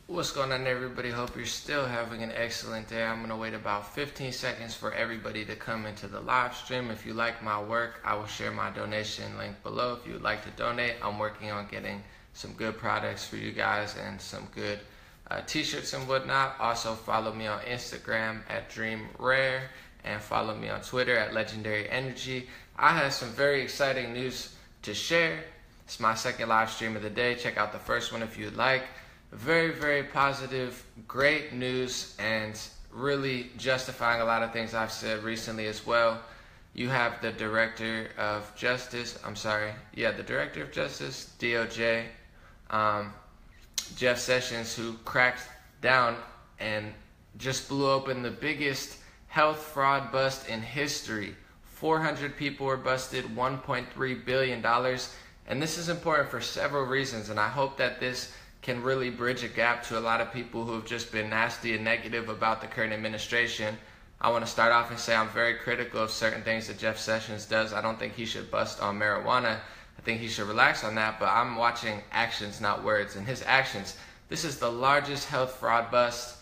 What's going on, everybody? Hope you're still having an excellent day. I'm going to wait about 15 seconds for everybody to come into the live stream. If you like my work, I will share my donation link below. If you would like to donate, I'm working on getting some good products for you guys and some good t-shirts and whatnot. Also, follow me on Instagram at DreamRare and follow me on Twitter at Legendary Energy. I have some very exciting news to share. It's my second live stream of the day. Check out the first one if you'd like. Very, very positive, great news, and really justifying a lot of things I've said recently as well. You have the Director of Justice, the Director of Justice, DOJ, Jeff Sessions, who cracked down and just blew open the biggest health fraud bust in history. 400 people were busted, $1.3 billion. And this is important for several reasons, and I hope that this can really bridge a gap to a lot of people who have just been nasty and negative about the current administration. I want to start off and say I'm very critical of certain things that Jeff Sessions does. I don't think he should bust on marijuana. I think he should relax on that, but I'm watching actions, not words. And his actions, this is the largest health fraud bust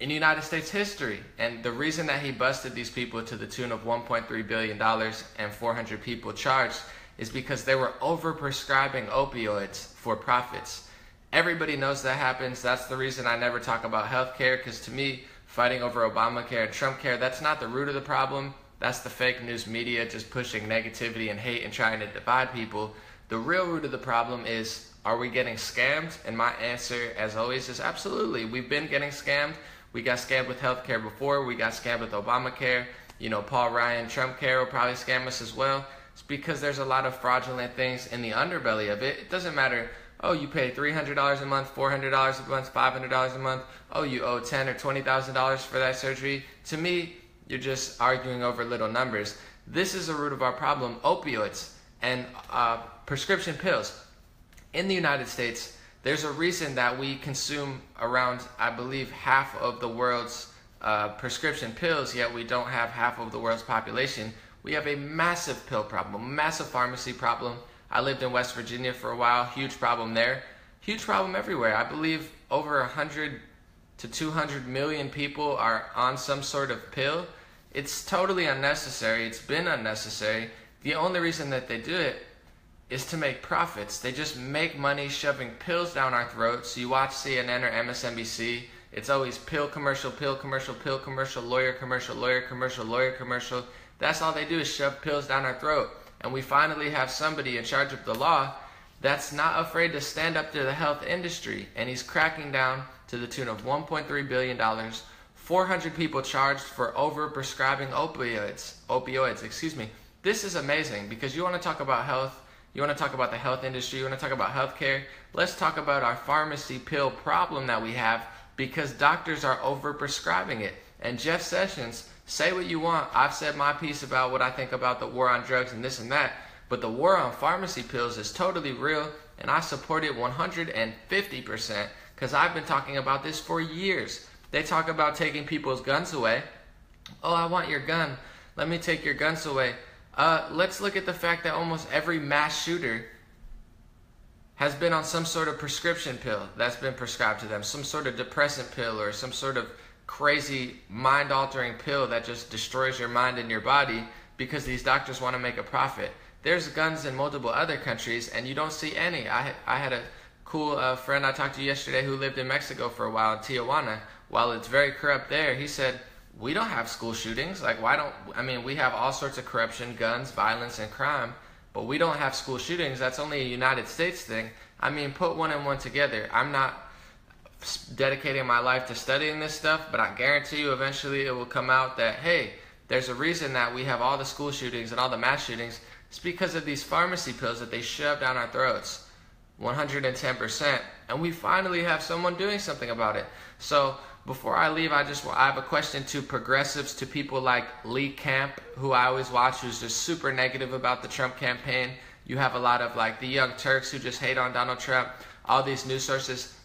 in United States history. And the reason that he busted these people to the tune of $1.3 billion and 400 people charged is because they were overprescribing opioids for profits. Everybody knows that happens. That's the reason I never talk about healthcare, because to me, fighting over Obamacare and Trump care, that's not the root of the problem. That's the fake news media just pushing negativity and hate and trying to divide people. The real root of the problem is, are we getting scammed? And my answer, as always, is absolutely. We've been getting scammed. We got scammed with healthcare before. We got scammed with Obamacare. Paul Ryan, Trump care will probably scam us as well. It's because there's a lot of fraudulent things in the underbelly of it. It doesn't matter. Oh, you pay $300 a month, $400 a month, $500 a month. Oh, you owe $10,000 or $20,000 for that surgery. To me, you're just arguing over little numbers. This is the root of our problem: opioids and prescription pills. In the United States, there's a reason that we consume around, I believe, half of the world's prescription pills, yet we don't have half of the world's population. We have a massive pill problem, massive pharmacy problem. I lived in West Virginia for a while. Huge problem there. Huge problem everywhere. I believe over 100 to 200 million people are on some sort of pill. It's totally unnecessary. It's been unnecessary. The only reason that they do it is to make profits. They just make money shoving pills down our throats. So you watch CNN or MSNBC, it's always pill commercial, pill commercial, pill commercial, lawyer commercial, lawyer commercial, lawyer commercial. That's all they do, is shove pills down our throat. And we finally have somebody in charge of the law that's not afraid to stand up to the health industry. And he's cracking down to the tune of $1.3 billion, 400 people charged for overprescribing opioids. This is amazing, because you want to talk about health, you want to talk about the health industry, you want to talk about healthcare. Let's talk about our pharmacy pill problem that we have, because doctors are overprescribing it. And Jeff Sessions, say what you want. I've said my piece about what I think about the war on drugs and this and that, but the war on pharmacy pills is totally real, and I support it 150%, because I've been talking about this for years. They talk about taking people's guns away. Oh, I want your gun. Let me take your guns away. Let's look at the fact that almost every mass shooter has been on some sort of prescription pill that's been prescribed to them, some sort of depressant pill or some sort of crazy mind-altering pill that just destroys your mind and your body, because these doctors want to make a profit. There's guns in multiple other countries, and you don't see any. I had a cool friend I talked to yesterday who lived in Mexico for a while, in Tijuana. While it's very corrupt there, he said, we don't have school shootings. We have all sorts of corruption, guns, violence, and crime, but we don't have school shootings. That's only a United States thing. Put one and one together. I'm not dedicating my life to studying this stuff, but I guarantee you eventually it will come out that, hey, there's a reason that we have all the school shootings and all the mass shootings. It's because of these pharmacy pills that they shove down our throats, 110%. And we finally have someone doing something about it. So before I leave, I have a question to progressives, to people like Lee Camp, who I always watch, who's just super negative about the Trump campaign. You have a lot of the Young Turks who just hate on Donald Trump, all these news sources.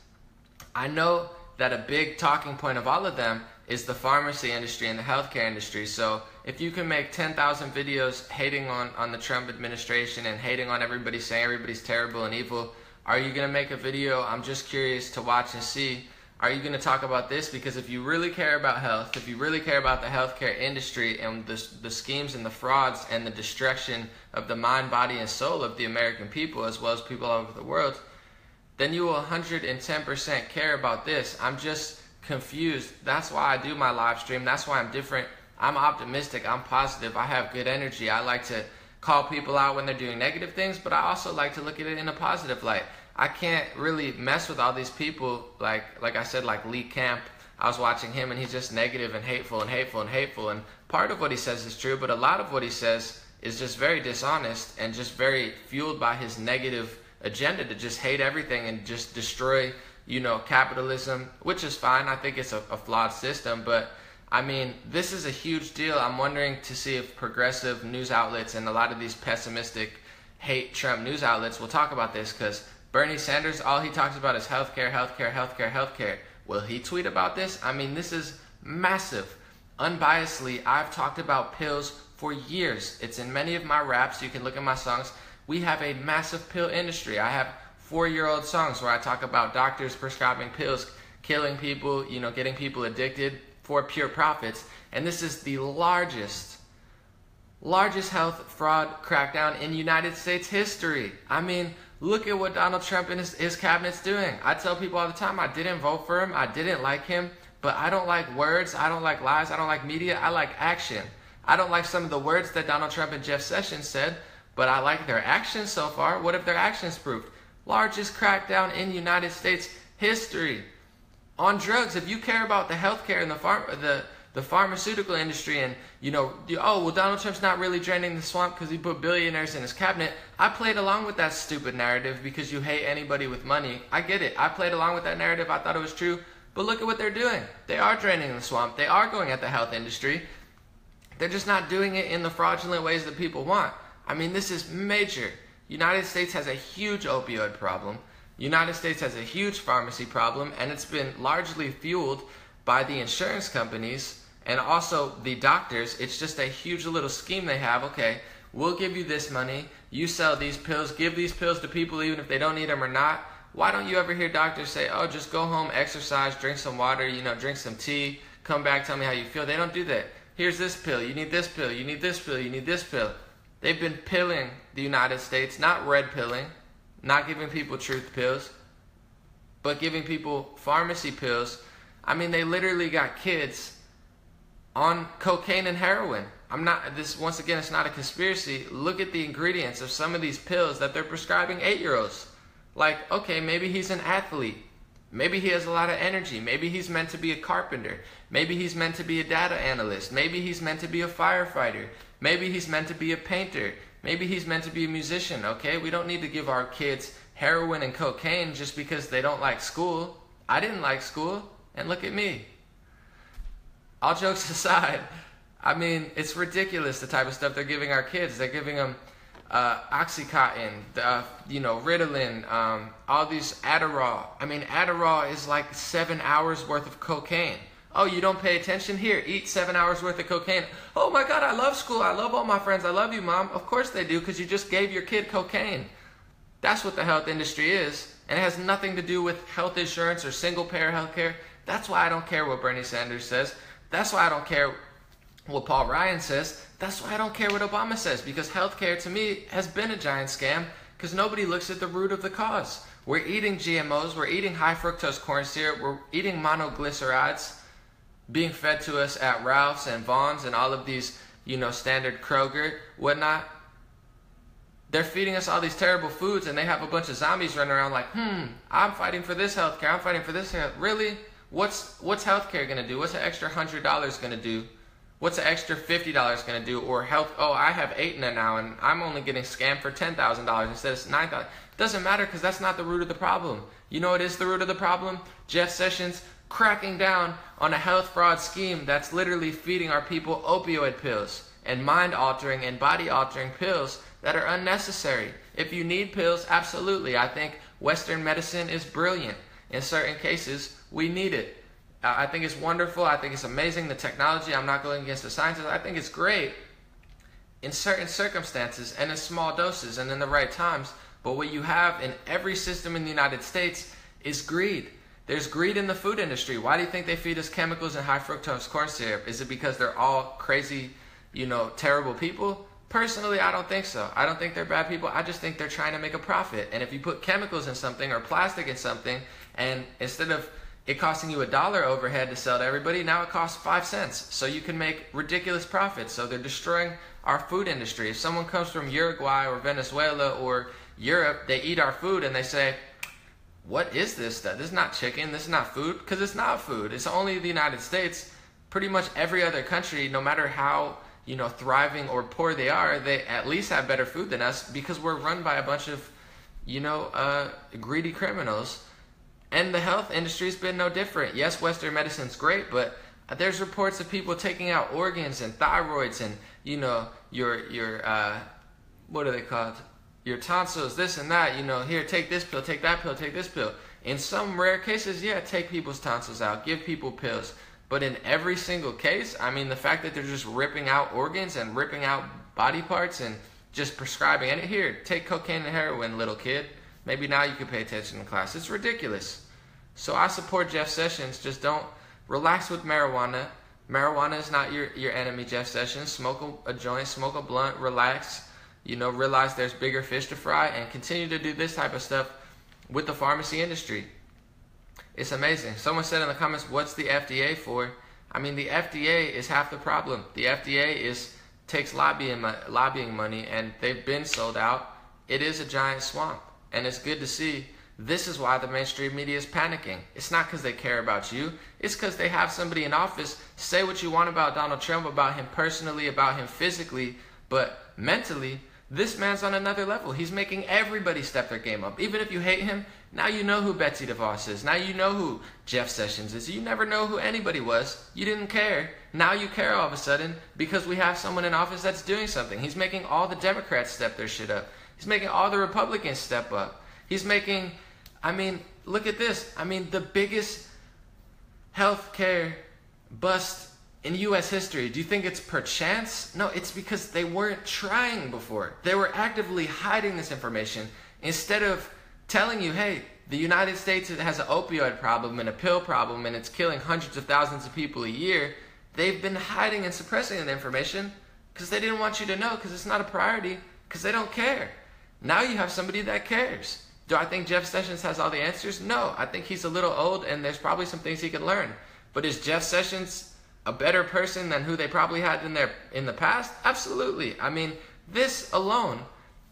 I know that a big talking point of all of them is the pharmacy industry and the healthcare industry. So if you can make 10,000 videos hating on the Trump administration and hating on everybody, saying everybody's terrible and evil, are you going to make a video? I'm just curious to watch and see Are you going to talk about this? Because if you really care about health, if you really care about the healthcare industry and the schemes and the frauds and the destruction of the mind, body, and soul of the American people, as well as people all over the world, then you will 110% care about this. I'm just confused. That's why I do my live stream. That's why I'm different. I'm optimistic. I'm positive. I have good energy. I like to call people out when they're doing negative things, but I also like to look at it in a positive light. I can't really mess with all these people, like I said, like Lee Camp. I was watching him and he's just negative and hateful and hateful and hateful, and part of what he says is true, but a lot of what he says is just very dishonest and just very fueled by his negative agenda to just hate everything and just destroy, capitalism, which is fine. I think it's a flawed system, but I mean, this is a huge deal. I'm wondering to see if progressive news outlets and a lot of these pessimistic hate Trump news outlets will talk about this, because Bernie Sanders, all he talks about is healthcare, healthcare, healthcare, healthcare. Will he tweet about this? I mean, this is massive. Unbiasedly, I've talked about pills for years. It's in many of my raps. You can look at my songs. We have a massive pill industry. I have 4-year-old songs where I talk about doctors prescribing pills, killing people, getting people addicted for pure profits. And this is the largest health fraud crackdown in United States history. I mean, look at what Donald Trump and his cabinet's doing. I tell people all the time, I didn't vote for him, I didn't like him, but I don't like words, I don't like lies, I don't like media, I like action. I don't like some of the words that Donald Trump and Jeff Sessions said, but I like their actions so far. What have their actions proved? Largest crackdown in United States history on drugs. If you care about the healthcare and the pharmaceutical industry, and Donald Trump's not really draining the swamp because he put billionaires in his cabinet. I played along with that stupid narrative because you hate anybody with money. I get it. I played along with that narrative. I thought it was true. But look at what they're doing. They are draining the swamp. They are going at the health industry. They're just not doing it in the fraudulent ways that people want. I mean, this is major. United States has a huge opioid problem. United States has a huge pharmacy problem, and it's been largely fueled by the insurance companies and also the doctors. It's just a huge little scheme they have. Okay, we'll give you this money. You sell these pills. Give these pills to people even if they don't need them or not. Why don't you ever hear doctors say, oh, just go home, exercise, drink some water, drink some tea, come back, tell me how you feel. They don't do that. Here's this pill. You need this pill. You need this pill. You need this pill. They've been pilling the United States, not red pilling, not giving people truth pills, but giving people pharmacy pills. I mean, they literally got kids on cocaine and heroin. Once again, it's not a conspiracy. Look at the ingredients of some of these pills that they're prescribing 8-year-olds. Like, okay, maybe he's an athlete. Maybe he has a lot of energy. Maybe he's meant to be a carpenter. Maybe he's meant to be a data analyst. Maybe he's meant to be a firefighter. Maybe he's meant to be a painter. Maybe he's meant to be a musician, okay? We don't need to give our kids heroin and cocaine just because they don't like school. I didn't like school, and look at me. All jokes aside, I mean, it's ridiculous the type of stuff they're giving our kids. They're giving them Oxycontin, Ritalin, all these Adderall. I mean, Adderall is like 7 hours worth of cocaine. Oh, you don't pay attention? Here, eat 7 hours worth of cocaine. Oh my God, I love school. I love all my friends. I love you, Mom. Of course they do, because you just gave your kid cocaine. That's what the health industry is. And it has nothing to do with health insurance or single-payer health care. That's why I don't care what Bernie Sanders says. That's why I don't care what Paul Ryan says. That's why I don't care what Obama says, because healthcare to me has been a giant scam because nobody looks at the root of the cause. We're eating GMOs, we're eating high fructose corn syrup, we're eating monoglycerides being fed to us at Ralph's and Vaughn's and all of these, standard Kroger, whatnot. They're feeding us all these terrible foods, and they have a bunch of zombies running around like, I'm fighting for this healthcare, I'm fighting for this health. Really? What's healthcare gonna do? What's an extra $100 gonna do? What's an extra $50 going to do? Or health, I have Aetna now and I'm only getting scammed for $10,000 instead of $9,000. It doesn't matter because that's not the root of the problem. You know what is the root of the problem? Jeff Sessions cracking down on a health fraud scheme that's literally feeding our people opioid pills and mind-altering and body-altering pills that are unnecessary. If you need pills, absolutely. I think Western medicine is brilliant. In certain cases, we need it. I think it's wonderful. I think it's amazing, the technology. I'm not going against the scientists. I think it's great in certain circumstances and in small doses and in the right times. But what you have in every system in the United States is greed. There's greed in the food industry. Why do you think they feed us chemicals and high fructose corn syrup? Is it because they're all crazy, terrible people? Personally, I don't think so. I don't think they're bad people. I just think they're trying to make a profit. And if you put chemicals in something or plastic in something, and instead of it costing you $1 overhead to sell to everybody, now it costs 5 cents. So you can make ridiculous profits. So they're destroying our food industry. If someone comes from Uruguay or Venezuela or Europe, they eat our food and they say, what is this stuff? This is not chicken. This is not food. Because it's not food. It's only the United States. Pretty much every other country, no matter how thriving or poor they are, they at least have better food than us because we're run by a bunch of, greedy criminals. And the health industry's been no different. Yes, Western medicine's great, but there's reports of people taking out organs and thyroids and, your what are they called? Your tonsils, this and that, here, take this pill, take that pill, take this pill. In some rare cases, yeah, take people's tonsils out, give people pills. But in every single case, I mean, the fact that they're just ripping out organs and ripping out body parts and just prescribing it. Here, take cocaine and heroin, little kid. Maybe now you can pay attention in class. It's ridiculous. So I support Jeff Sessions. Just don't relax with marijuana. Marijuana is not your enemy, Jeff Sessions. Smoke a joint, smoke a blunt, relax. Realize there's bigger fish to fry and continue to do this type of stuff with the pharmacy industry. It's amazing. Someone said in the comments, what's the FDA for? I mean, the FDA is half the problem. The FDA takes lobbying money, and they've been sold out. It is a giant swamp, and it's good to see. This is why the mainstream media is panicking. It's not because they care about you. It's because they have somebody in office. Say what you want about Donald Trump, about him personally, about him physically, but mentally, this man's on another level. He's making everybody step their game up. Even if you hate him, now you know who Betsy DeVos is. Now you know who Jeff Sessions is. You never know who anybody was. You didn't care. Now you care all of a sudden because we have someone in office that's doing something. He's making all the Democrats step their shit up. He's making all the Republicans step up. He's making, look at this. The biggest healthcare bust in U.S. history. Do you think it's per chance? No, it's because they weren't trying before. They were actively hiding this information instead of telling you, hey, the United States has an opioid problem and a pill problem and it's killing hundreds of thousands of people a year. They've been hiding and suppressing the information because they didn't want you to know, because it's not a priority, because they don't care. Now you have somebody that cares. Do I think Jeff Sessions has all the answers? No, I think he's a little old and there's probably some things he can learn. But is Jeff Sessions a better person than who they probably had in the past? Absolutely. This alone,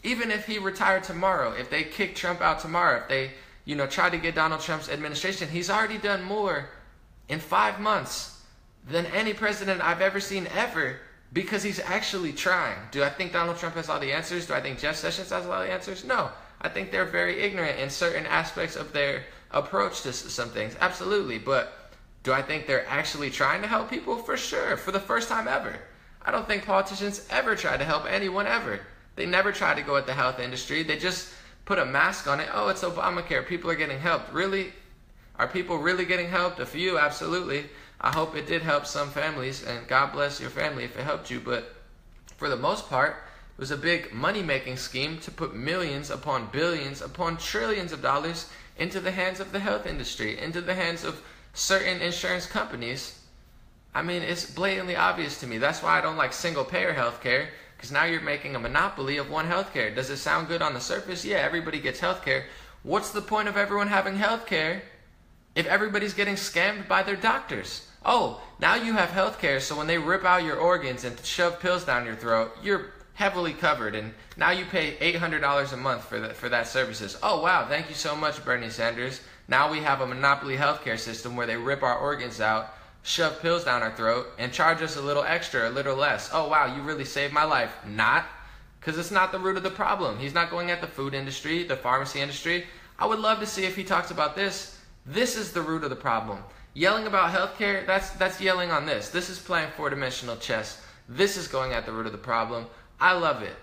even if he retired tomorrow, if they kick Trump out tomorrow, if they, try to get Donald Trump's administration, he's already done more in 5 months than any president I've ever seen ever, because he's actually trying. Do I think Donald Trump has all the answers? Do I think Jeff Sessions has all the answers? No. I think they're very ignorant in certain aspects of their approach to some things. Absolutely. But do I think they're actually trying to help people? For sure. For the first time ever. I don't think politicians ever try to help anyone ever. They never try to go at the health industry. They just put a mask on it. Oh, it's Obamacare. People are getting helped. Really? Are people really getting helped? A few, absolutely. I hope it did help some families, and God bless your family if it helped you. But for the most part, it was a big money-making scheme to put millions upon billions upon trillions of dollars into the hands of the health industry, into the hands of certain insurance companies. It's blatantly obvious to me. That's why I don't like single-payer healthcare, because now you're making a monopoly of one healthcare. Does it sound good on the surface? Yeah, everybody gets healthcare. What's the point of everyone having healthcare if everybody's getting scammed by their doctors? Oh, now you have healthcare, so when they rip out your organs and shove pills down your throat, you're heavily covered, and now you pay $800 a month for that services. Oh wow, thank you so much, Bernie Sanders. Now we have a monopoly healthcare system where they rip our organs out, shove pills down our throat, and charge us a little extra, a little less. Oh wow, you really saved my life. Not, because it's not the root of the problem. He's not going at the food industry, the pharmacy industry. I would love to see if he talks about this. This is the root of the problem. Yelling about healthcare, that's yelling on this. This is playing four-dimensional chess. This is going at the root of the problem. I love it.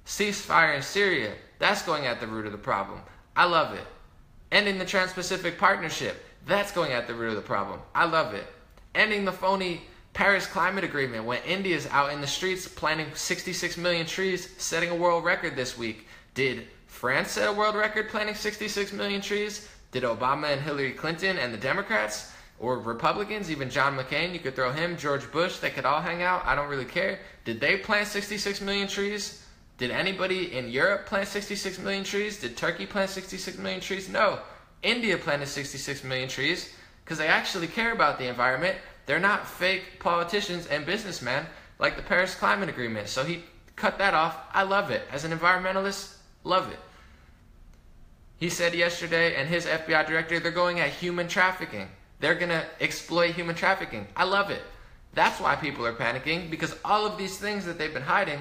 Ceasefire in Syria, that's going at the root of the problem. I love it. Ending the Trans-Pacific Partnership, that's going at the root of the problem. I love it. Ending the phony Paris Climate Agreement when India's out in the streets planting 66 million trees, setting a world record this week. Did France set a world record planting 66 million trees? Did Obama and Hillary Clinton and the Democrats or Republicans, even John McCain, you could throw him, George Bush, they could all hang out. I don't really care. Did they plant 66 million trees? Did anybody in Europe plant 66 million trees? Did Turkey plant 66 million trees? No. India planted 66 million trees because they actually care about the environment. They're not fake politicians and businessmen like the Paris Climate Agreement. So he cut that off. I love it. As an environmentalist, love it. He said yesterday, and his FBI director, they're going at human trafficking. They're going to exploit human trafficking. I love it. That's why people are panicking, because all of these things that they've been hiding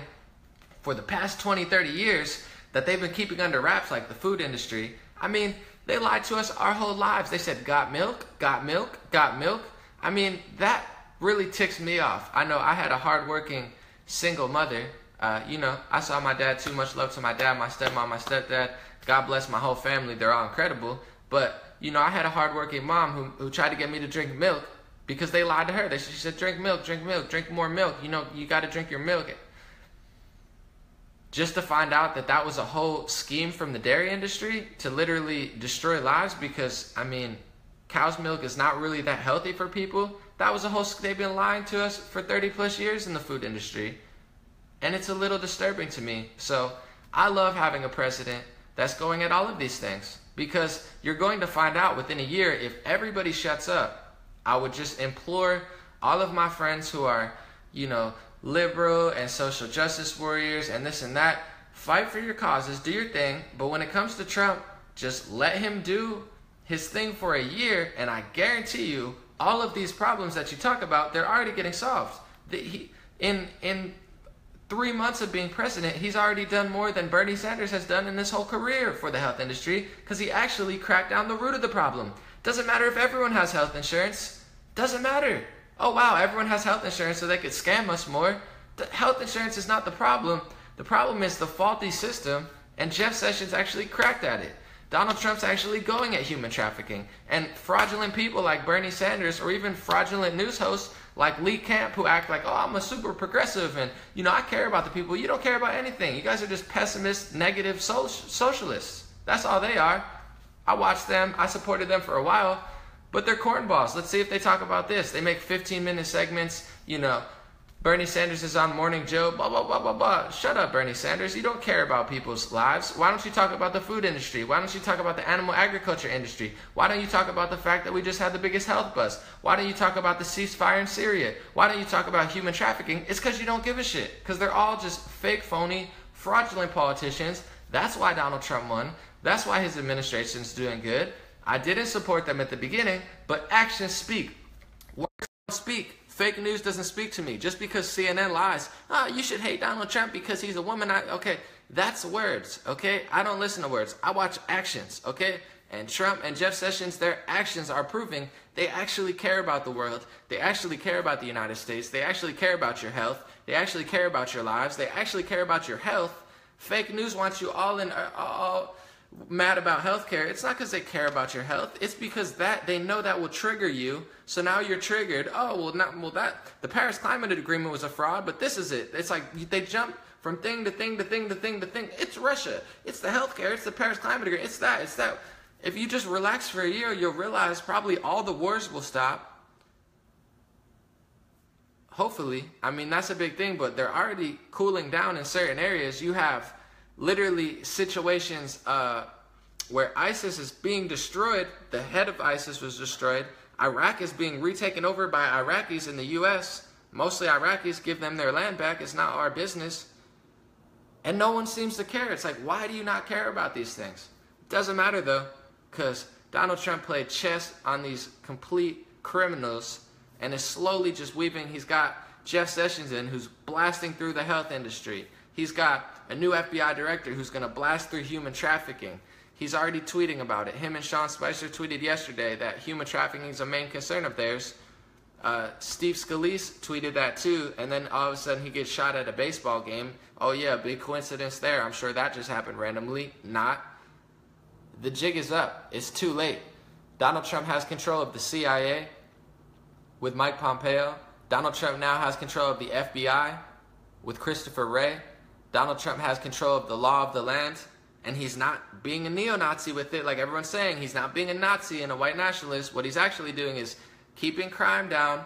for the past 20, 30 years that they've been keeping under wraps, like the food industry. I mean, they lied to us our whole lives. They said, got milk, got milk, got milk. I mean, that really ticks me off. I know I had a hardworking single mother. I saw my dad, too much love to my dad, my stepmom, my stepdad. God bless my whole family. They're all incredible. But, I had a hardworking mom who tried to get me to drink milk because they lied to her. She said, drink more milk. You got to drink your milk. Just to find out that was a whole scheme from the dairy industry to literally destroy lives because, cow's milk is not really that healthy for people. That was a whole, they've been lying to us for 30 plus years in the food industry. And it's a little disturbing to me. So I love having a president that's going at all of these things because you're going to find out within a year if everybody shuts up. I would just implore all of my friends who are, liberal and social justice warriors and this and that, fight for your causes, do your thing. But when it comes to Trump, just let him do his thing for a year, and I guarantee you all of these problems that you talk about, they're already getting solved. In 3 months of being president, he's already done more than Bernie Sanders has done in his whole career for the health industry because he actually cracked down the root of the problem. Doesn't matter if everyone has health insurance. Doesn't matter. Oh wow, everyone has health insurance so they could scam us more. The health insurance is not the problem. The problem is the faulty system, and Jeff Sessions actually cracked at it. Donald Trump's actually going at human trafficking. And fraudulent people like Bernie Sanders or even fraudulent news hosts like Lee Camp who act like, oh, I'm a super progressive and, I care about the people. You don't care about anything. You guys are just pessimist, negative socialists. That's all they are. I watched them. I supported them for a while. But they're cornballs. Let's see if they talk about this. They make 15-minute segments. Bernie Sanders is on Morning Joe, blah, blah, blah, blah, blah. Shut up, Bernie Sanders. You don't care about people's lives. Why don't you talk about the food industry? Why don't you talk about the animal agriculture industry? Why don't you talk about the fact that we just had the biggest health bust? Why don't you talk about the ceasefire in Syria? Why don't you talk about human trafficking? It's because you don't give a shit. Because they're all just fake, phony, fraudulent politicians. That's why Donald Trump won. That's why his administration's doing good. I didn't support them at the beginning, but actions speak. Words don't speak. Fake news doesn't speak to me. Just because CNN lies, you should hate Donald Trump because he's a woman. Okay, that's words, okay? I don't listen to words. I watch actions, okay? And Trump and Jeff Sessions, their actions are proving they actually care about the world. They actually care about the United States. They actually care about your health. They actually care about your lives. They actually care about your health. Fake news wants you all mad about healthcare. It's not because they care about your health. It's because they know that will trigger you. So now you're triggered. The Paris Climate Agreement was a fraud, but this is it. It's like they jump from thing to thing to thing to thing to thing. It's Russia. It's the healthcare. It's the Paris Climate Agreement. It's that. If you just relax for a year, you'll realize probably all the wars will stop. Hopefully. That's a big thing, but they're already cooling down in certain areas. You have literally situations where ISIS is being destroyed. The head of ISIS was destroyed. Iraq is being retaken over by Iraqis in the U.S. Mostly Iraqis. Give them their land back. It's not our business. And no one seems to care. It's like, why do you not care about these things? It doesn't matter though, because Donald Trump played chess on these complete criminals and is slowly just weaving. He's got Jeff Sessions in who's blasting through the health industry. He's got a new FBI director who's going to blast through human trafficking. He's already tweeting about it. Him and Sean Spicer tweeted yesterday that human trafficking is a main concern of theirs. Steve Scalise tweeted that too, and then all of a sudden he gets shot at a baseball game. Oh yeah, big coincidence there. I'm sure that just happened randomly. Not. The jig is up. It's too late. Donald Trump has control of the CIA with Mike Pompeo. Donald Trump now has control of the FBI with Christopher Wray. Donald Trump has control of the law of the land And he's not being a neo-Nazi with it like everyone's saying. He's not being a Nazi and a white nationalist. What he's actually doing is keeping crime down,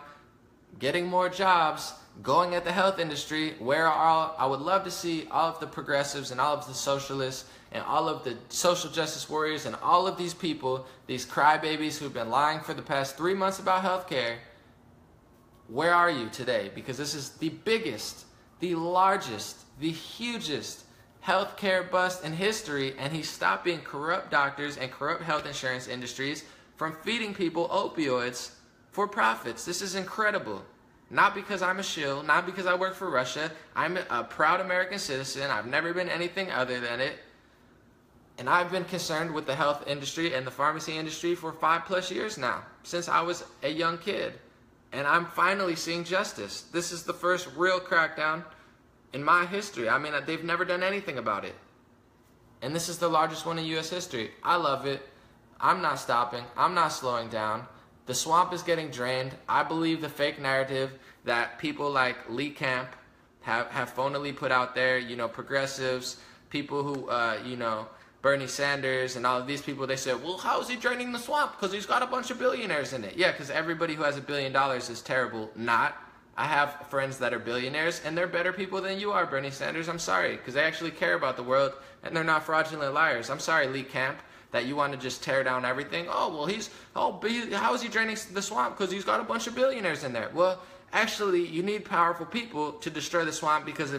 getting more jobs, going at the health industry, where I would love to see all of the progressives and all of the socialists and all of the social justice warriors and all of these people, these crybabies who've been lying for the past 3 months about healthcare. Where are you today? Because this is the biggest, the largest, the hugest healthcare bust in history, and he stopped being corrupt doctors and corrupt health insurance industries from feeding people opioids for profits. This is incredible. Not because I'm a shill, not because I work for Russia. I'm a proud American citizen. I've never been anything other than it. And I've been concerned with the health industry and the pharmacy industry for 5+ years now, since I was a young kid. And I'm finally seeing justice. This is the first real crackdown in my history. I mean, they've never done anything about it. And this is the largest one in U.S. history. I love it. I'm not stopping. I'm not slowing down. The swamp is getting drained. I believe the fake narrative that people like Lee Camp have phonily put out there, you know, progressives, people who, you know, Bernie Sanders and all of these people, they said, well, how is he draining the swamp? Because he's got a bunch of billionaires in it. Yeah, because everybody who has $1 billion is terrible. Not. I have friends that are billionaires, and they're better people than you are, Bernie Sanders. I'm sorry, because they actually care about the world, and they're not fraudulent liars. I'm sorry, Lee Camp, that you want to just tear down everything. Oh, well, how is he draining the swamp? Because he's got a bunch of billionaires in there. Well, actually, you need powerful people to destroy the swamp, because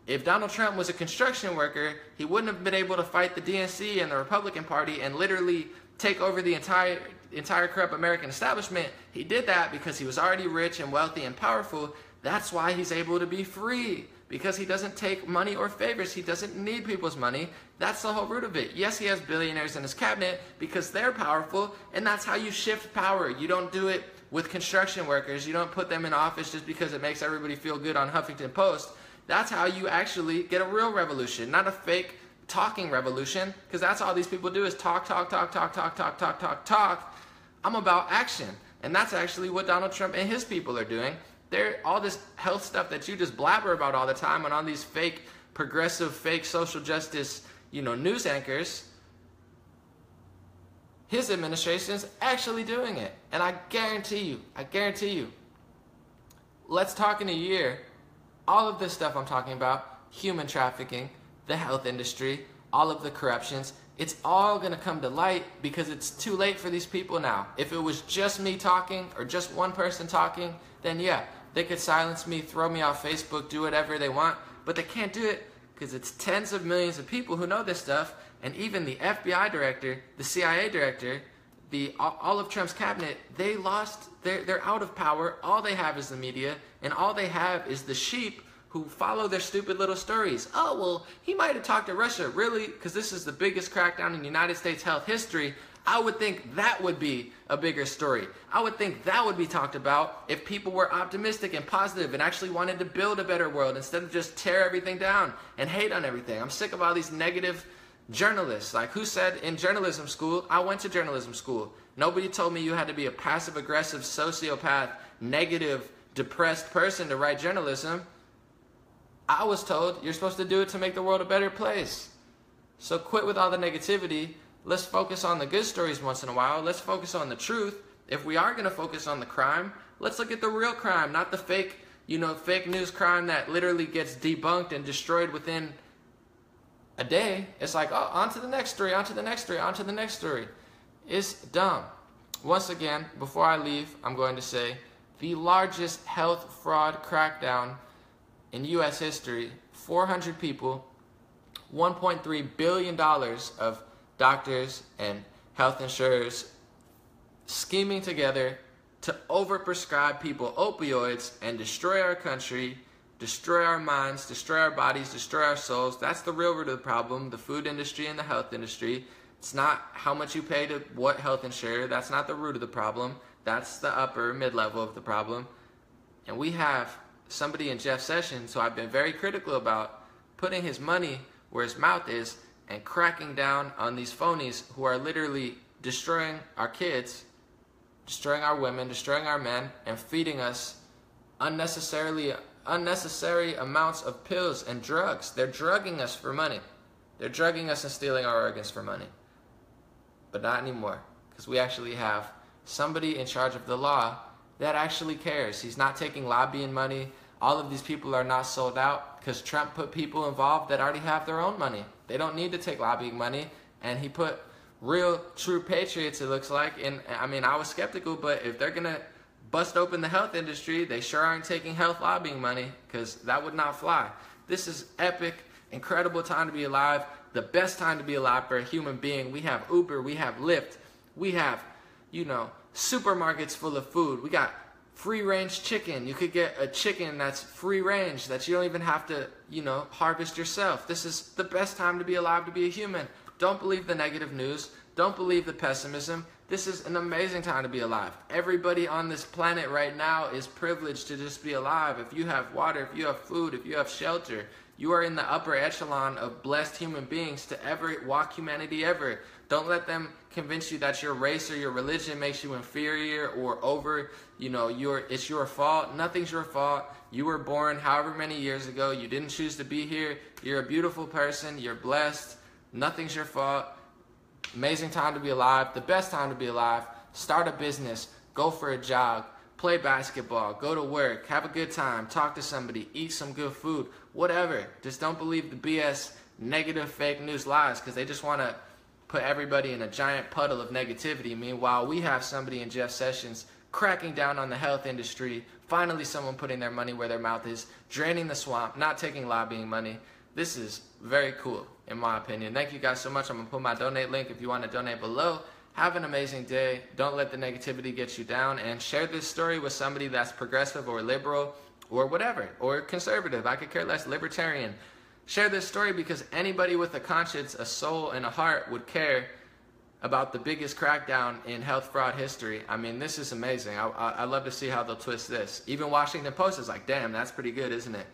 if Donald Trump was a construction worker, he wouldn't have been able to fight the DNC and the Republican Party and literally take over the entire corrupt American establishment. He did that because he was already rich and wealthy and powerful. That's why he's able to be free, because he doesn't take money or favors. He doesn't need people's money. That's the whole root of it. Yes, he has billionaires in his cabinet because they're powerful, and that's how you shift power. You don't do it with construction workers. You don't put them in office just because it makes everybody feel good on Huffington Post. That's how you actually get a real revolution, not a fake talking revolution, because that's all these people do is talk. I'm about action, and that's actually what Donald Trump and his people are doing. They're all this health stuff that you just blabber about all the time and on these fake progressive, fake social justice, you know, news anchors. His administration's actually doing it, and I guarantee you, let's talk in a year. All of this stuff I'm talking about, human trafficking, the health industry, all of the corruptions, it's all going to come to light because it's too late for these people now. If it was just me talking or just one person talking, then yeah, they could silence me, throw me off Facebook, do whatever they want, but they can't do it because it's tens of millions of people who know this stuff, and even the FBI director, the CIA director, all of Trump's cabinet, they're out of power. All they have is the media, and all they have is the sheep who follow their stupid little stories. Oh, well, he might have talked to Russia. Really? Because this is the biggest crackdown in United States health history. I would think that would be a bigger story. I would think that would be talked about if people were optimistic and positive and actually wanted to build a better world instead of just tear everything down and hate on everything. I'm sick of all these negative journalists. Like, who said in journalism school? I went to journalism school. Nobody told me you had to be a passive-aggressive, sociopath, negative, depressed person to write journalism. I was told you're supposed to do it to make the world a better place. So quit with all the negativity. Let's focus on the good stories once in a while. Let's focus on the truth. If we are going to focus on the crime, let's look at the real crime, not the fake, fake news crime that literally gets debunked and destroyed within a day. It's like, oh, on to the next story, on to the next story, on to the next story. It's dumb. Once again, before I leave, I'm going to say the largest health fraud crackdown in U.S. history, 400 people, $1.3 billion of doctors and health insurers scheming together to overprescribe people opioids and destroy our country, destroy our minds, destroy our bodies, destroy our souls. That's the real root of the problem, the food industry and the health industry. It's not how much you pay to what health insurer. That's not the root of the problem. That's the upper mid-level of the problem. And we have somebody in Jeff Sessions, who I've been very critical about, putting his money where his mouth is and cracking down on these phonies who are literally destroying our kids, destroying our women, destroying our men, and feeding us unnecessary amounts of pills and drugs. They're drugging us for money. They're drugging us and stealing our organs for money. But not anymore, because we actually have somebody in charge of the law that actually cares. He's not taking lobbying money. All of these people are not sold out because Trump put people involved that already have their own money. They don't need to take lobbying money, and he put real, true patriots, it looks like. And I mean, I was skeptical, but if they're going to bust open the health industry, they sure aren't taking health lobbying money, because that would not fly. This is epic, incredible time to be alive, the best time to be alive for a human being. We have Uber, we have Lyft, we have, supermarkets full of food. We got free-range chicken. You could get a chicken that's free-range, that you don't even have to, harvest yourself. This is the best time to be alive, to be a human. Don't believe the negative news. Don't believe the pessimism. This is an amazing time to be alive. Everybody on this planet right now is privileged to just be alive. If you have water, if you have food, if you have shelter, you are in the upper echelon of blessed human beings to ever walk humanity ever. Don't let them convince you that your race or your religion makes you inferior or over, it's your fault. Nothing's your fault. You were born however many years ago. You didn't choose to be here. You're a beautiful person. You're blessed. Nothing's your fault. Amazing time to be alive. The best time to be alive. Start a business. Go for a jog. Play basketball. Go to work. Have a good time. Talk to somebody. Eat some good food. Whatever. Just don't believe the BS, negative, fake news lies, because they just want to put everybody in a giant puddle of negativity. Meanwhile, we have somebody in Jeff Sessions cracking down on the health industry. Finally, someone putting their money where their mouth is, draining the swamp, not taking lobbying money. This is very cool, in my opinion. Thank you guys so much. I'm going to put my donate link if you want to donate below. Have an amazing day. Don't let the negativity get you down. And share this story with somebody that's progressive or liberal or whatever, or conservative. I could care less, libertarian. Share this story because anybody with a conscience, a soul, and a heart would care about the biggest crackdown in health fraud history. I mean, this is amazing. I love to see how they'll twist this. Even Washington Post is like, damn, that's pretty good, isn't it?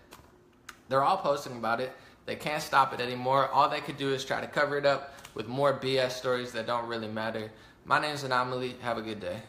They're all posting about it. They can't stop it anymore. All they could do is try to cover it up with more BS stories that don't really matter. My name's Anomaly. Have a good day.